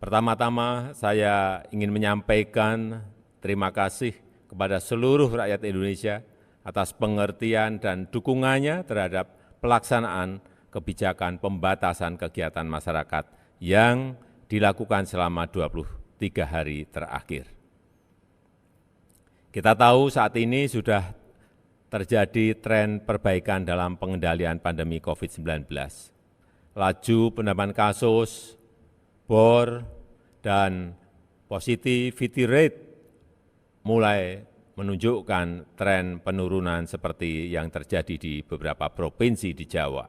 Pertama-tama saya ingin menyampaikan terima kasih kepada seluruh rakyat Indonesia atas pengertian dan dukungannya terhadap pelaksanaan kebijakan pembatasan kegiatan masyarakat yang dilakukan selama 23 hari terakhir. Kita tahu saat ini sudah terjadi tren perbaikan dalam pengendalian pandemi COVID-19. Laju penambahan kasus, bor, dan positivity rate mulai menunjukkan tren penurunan seperti yang terjadi di beberapa provinsi di Jawa.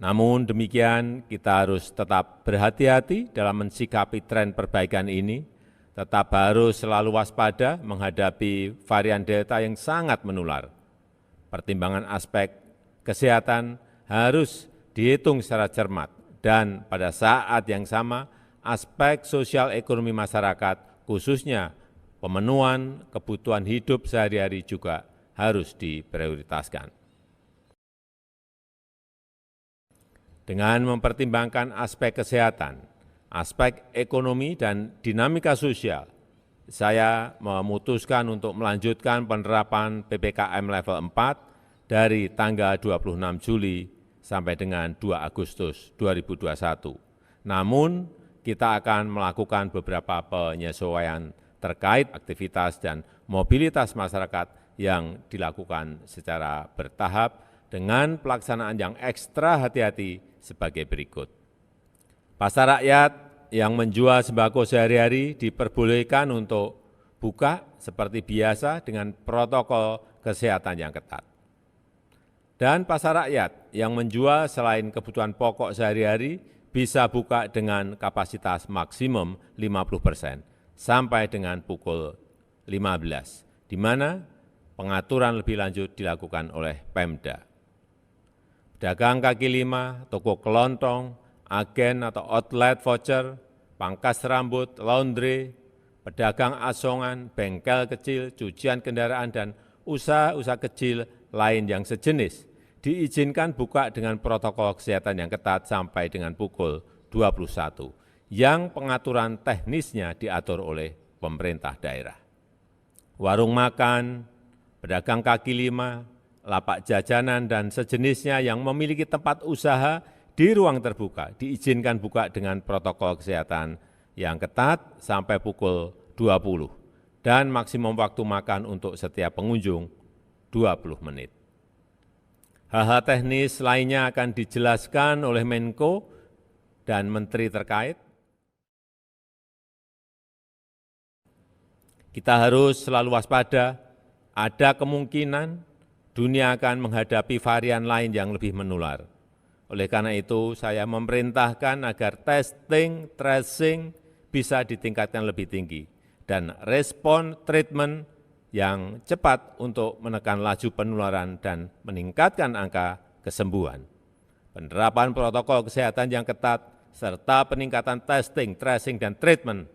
Namun demikian, kita harus tetap berhati-hati dalam mensikapi tren perbaikan ini, tetap harus selalu waspada menghadapi varian Delta yang sangat menular. Pertimbangan aspek kesehatan harus dihitung secara cermat, dan pada saat yang sama, aspek sosial ekonomi masyarakat, khususnya pemenuhan kebutuhan hidup sehari-hari juga harus diprioritaskan. Dengan mempertimbangkan aspek kesehatan, aspek ekonomi, dan dinamika sosial, saya memutuskan untuk melanjutkan penerapan PPKM level 4 dari tanggal 26 Juli sampai dengan 2 Agustus 2021. Namun, kita akan melakukan beberapa penyesuaian terkait aktivitas dan mobilitas masyarakat yang dilakukan secara bertahap dengan pelaksanaan yang ekstra hati-hati sebagai berikut. Pasar rakyat yang menjual sembako sehari-hari diperbolehkan untuk buka seperti biasa dengan protokol kesehatan yang ketat. Dan pasar rakyat yang menjual selain kebutuhan pokok sehari-hari bisa buka dengan kapasitas maksimum 50% sampai dengan pukul 15, di mana pengaturan lebih lanjut dilakukan oleh Pemda. Pedagang kaki lima, toko kelontong, agen atau outlet voucher, pangkas rambut, laundry, pedagang asongan, bengkel kecil, cucian kendaraan, dan usaha-usaha kecil lain yang sejenis diizinkan buka dengan protokol kesehatan yang ketat sampai dengan pukul 21, yang pengaturan teknisnya diatur oleh pemerintah daerah. Warung makan, pedagang kaki lima, lapak jajanan, dan sejenisnya yang memiliki tempat usaha di ruang terbuka diizinkan buka dengan protokol kesehatan yang ketat sampai pukul 20 dan maksimum waktu makan untuk setiap pengunjung 20 menit. Hal-hal teknis lainnya akan dijelaskan oleh Menko dan Menteri terkait. Kita harus selalu waspada, ada kemungkinan dunia akan menghadapi varian lain yang lebih menular. Oleh karena itu, saya memerintahkan agar testing, tracing bisa ditingkatkan lebih tinggi, dan respon treatment yang cepat untuk menekan laju penularan dan meningkatkan angka kesembuhan. Penerapan protokol kesehatan yang ketat, serta peningkatan testing, tracing, dan treatment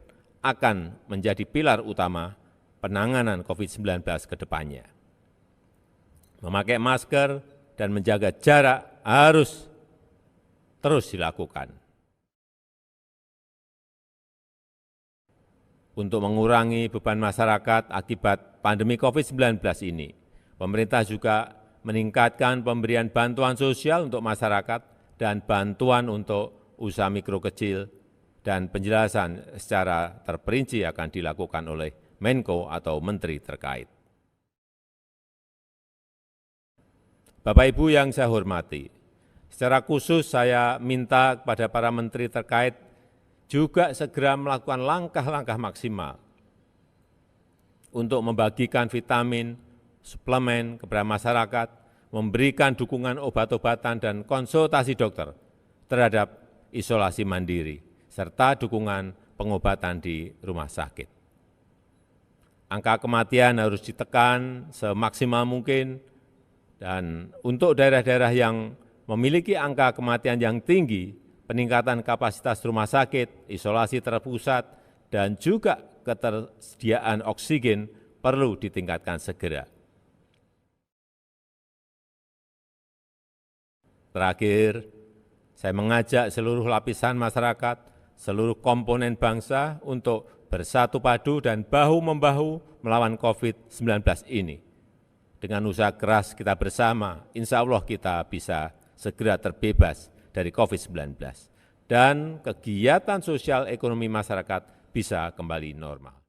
akan menjadi pilar utama penanganan COVID-19 ke depannya. Memakai masker dan menjaga jarak harus terus dilakukan. Untuk mengurangi beban masyarakat akibat pandemi COVID-19 ini, pemerintah juga meningkatkan pemberian bantuan sosial untuk masyarakat dan bantuan untuk usaha mikro kecil, dan penjelasan secara terperinci akan dilakukan oleh Menko atau Menteri terkait. Bapak Ibu yang saya hormati, secara khusus saya minta kepada para menteri terkait juga segera melakukan langkah-langkah maksimal untuk membagikan vitamin, suplemen kepada masyarakat, memberikan dukungan obat-obatan dan konsultasi dokter terhadap isolasi mandiri, serta dukungan pengobatan di rumah sakit. Angka kematian harus ditekan semaksimal mungkin, dan untuk daerah-daerah yang memiliki angka kematian yang tinggi, peningkatan kapasitas rumah sakit, isolasi terpusat, dan juga ketersediaan oksigen perlu ditingkatkan segera. Terakhir, saya mengajak seluruh lapisan masyarakat seluruh komponen bangsa untuk bersatu padu dan bahu-membahu melawan COVID-19 ini. Dengan usaha keras kita bersama, insya Allah kita bisa segera terbebas dari COVID-19 dan kegiatan sosial ekonomi masyarakat bisa kembali normal.